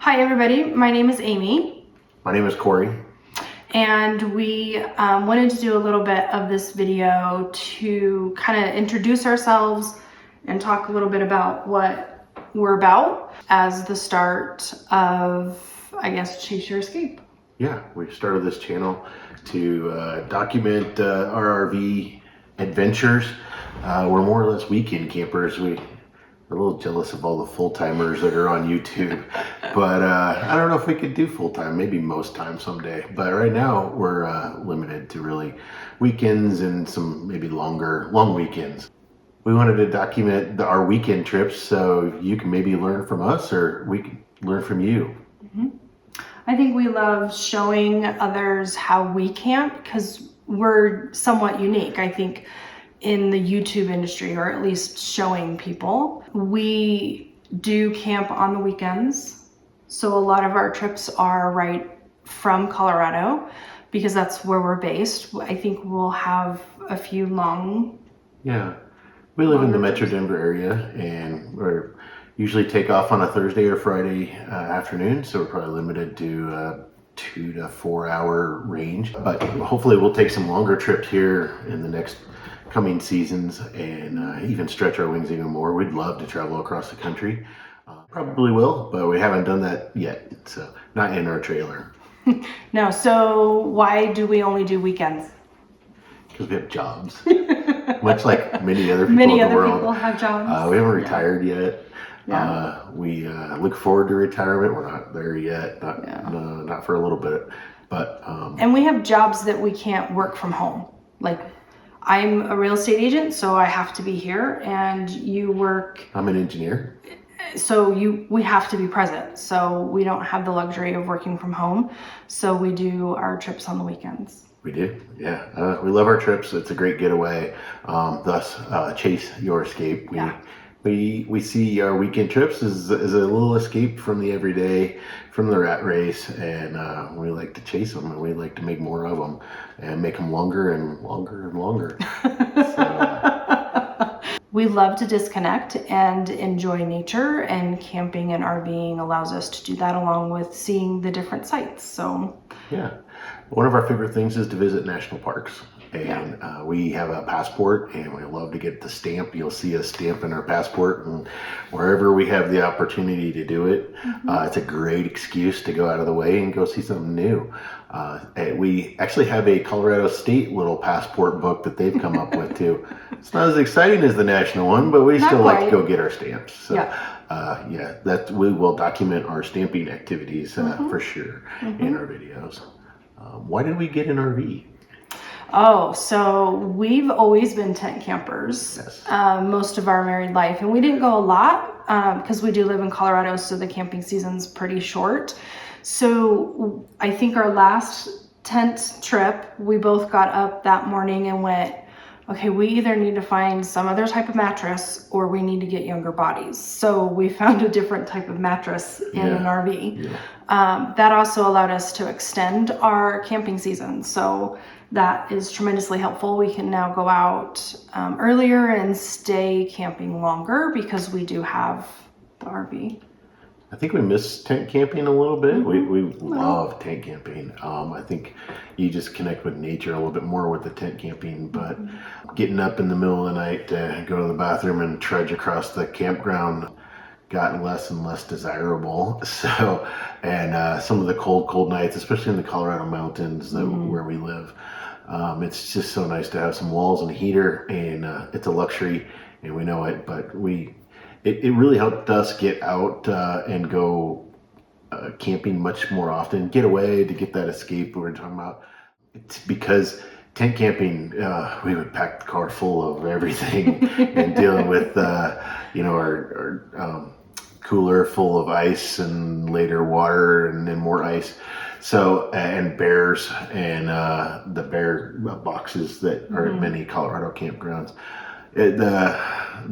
Hi everybody, my name is Amy. My name is Corey. And we wanted to do a little bit of this video to kind of introduce ourselves and talk a little bit about what we're about as the start of, I guess, Chase Your Escape. Yeah, we started this channel to document our RV adventures. We're more or less weekend campers. We're a little jealous of all the full-timers that are on YouTube, but I don't know if we could do full-time, maybe most time someday. But right now we're limited to really weekends and some maybe long weekends. We wanted to document our weekend trips so you can maybe learn from us or we can learn from you. Mm-hmm. I think we love showing others how we camp because we're somewhat unique, I think, in the YouTube industry, or at least showing people. We do camp on the weekends. So a lot of our trips are right from Colorado because that's where we're based. I think we'll have a few long. Yeah. We live in the Metro Denver area and we're usually take off on a Thursday or Friday afternoon. So we're probably limited to 2 to 4 hour range, but hopefully we'll take some longer trips here in the next coming seasons and even stretch our wings even more. We'd love to travel across the country. Probably will, but we haven't done that yet. So not in our trailer. No. So why do we only do weekends? Because we have jobs. Much like many other people in the world. People have jobs. We haven't retired yet. Yeah. We look forward to retirement. We're not there yet. Not for a little bit. But and we have jobs that we can't work from home. Like I'm a real estate agent, so I have to be here, and you work. I'm an engineer. So we have to be present. So we don't have the luxury of working from home. So we do our trips on the weekends. We do, yeah. We love our trips. It's a great getaway. Thus, Chase Your Escape. We see our weekend trips as a little escape from the everyday, from the rat race, and we like to chase them, and we like to make more of them, and make them longer and longer and longer. We love to disconnect and enjoy nature, and camping and RVing allows us to do that along with seeing the different sites. So yeah, one of our favorite things is to visit national parks. And we have a passport, and we love to get the stamp. You'll see a stamp in our passport, and wherever we have the opportunity to do it, it's a great excuse to go out of the way and go see something new. We actually have a Colorado State little passport book that they've come up with too. It's not as exciting as the national one, but we still like to go get our stamps. So that we will document our stamping activities for sure in our videos. Why did we get an RV? Oh, so we've always been tent campers most of our married life, and we didn't go a lot because we do live in Colorado, so the camping season's pretty short. So I think our last tent trip, we both got up that morning and went, okay, we either need to find some other type of mattress or we need to get younger bodies. So we found a different type of mattress in an RV. Yeah. That also allowed us to extend our camping season. So that is tremendously helpful. We can now go out earlier and stay camping longer because we do have the RV. I think we miss tent camping a little bit. We love tent camping. I think you just connect with nature a little bit more with the tent camping, but getting up in the middle of the night to go to the bathroom and trudge across the campground got less and less desirable. So, and some of the cold nights, especially in the Colorado mountains where we live, it's just so nice to have some walls and a heater, and it's a luxury, and we know it, but it really helped us get out and go camping much more often, get away to get that escape we were talking about. It's because tent camping, we would pack the car full of everything and dealing with, our cooler full of ice and later water and then more ice. So, and bears and the bear boxes that are at many Colorado campgrounds. The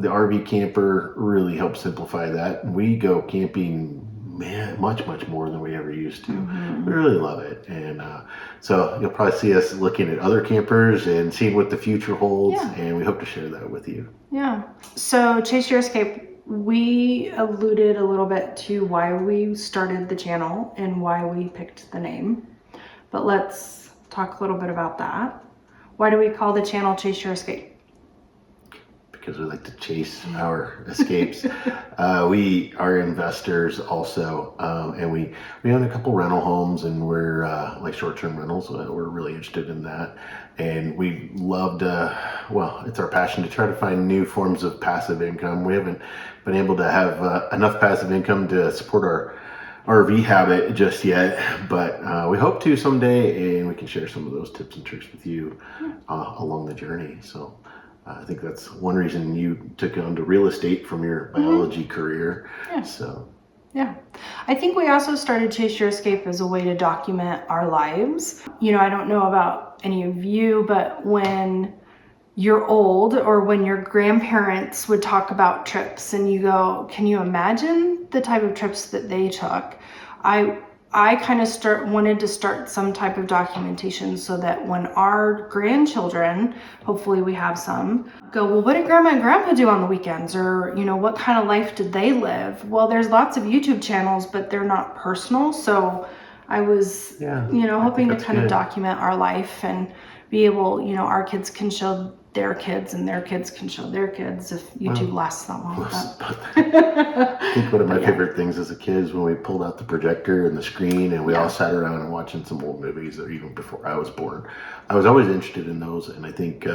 RV camper really helps simplify that. We go camping, much more than we ever used to. We really love it, and so you'll probably see us looking at other campers and seeing what the future holds, and we hope to share that with you. Yeah. So Chase Your Escape we alluded a little bit to why we started the channel and why we picked the name, but let's talk a little bit about that. Why do we call the channel Chase Your Escape? Because we like to chase our escapes. We are investors also, and we own a couple rental homes, and we're like short-term rentals. We're really interested in that, and we love to, well, it's our passion to try to find new forms of passive income. We haven't been able to have enough passive income to support our RV habit just yet, but we hope to someday, and we can share some of those tips and tricks with you along the journey. So I think that's one reason you took on to real estate from your biology career. Yeah. So yeah, I think we also started Chase Your Escape as a way to document our lives. You know, I don't know about any of you, but when you're old or when your grandparents would talk about trips and you go, can you imagine the type of trips that they took? I kind of wanted to start some type of documentation so that when our grandchildren, hopefully we have some, go, well, what did grandma and grandpa do on the weekends? Or, you know, what kind of life did they live? Well, there's lots of YouTube channels, but they're not personal. So I was, you know, hoping to kind of document our life and be able, you know, our kids can show their kids and their kids can show their kids if YouTube lasts that long. I think one of my favorite things as a kid is when we pulled out the projector and the screen and we all sat around and watching some old movies, or even before I was born. I was always interested in those, and I think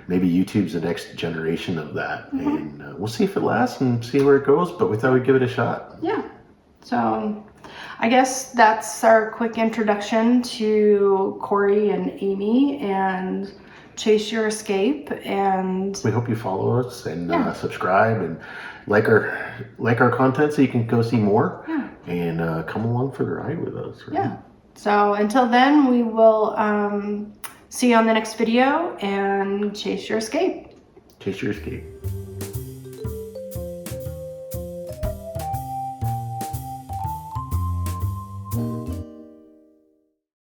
maybe YouTube's the next generation of that. And we'll see if it lasts and see where it goes, but we thought we'd give it a shot. Yeah. So I guess that's our quick introduction to Corey and Amy and Chase Your Escape, and we hope you follow us and subscribe and like our content so you can go see more and come along for the ride with us. Right? Yeah. So until then, we will see you on the next video, and chase your escape. Chase your escape.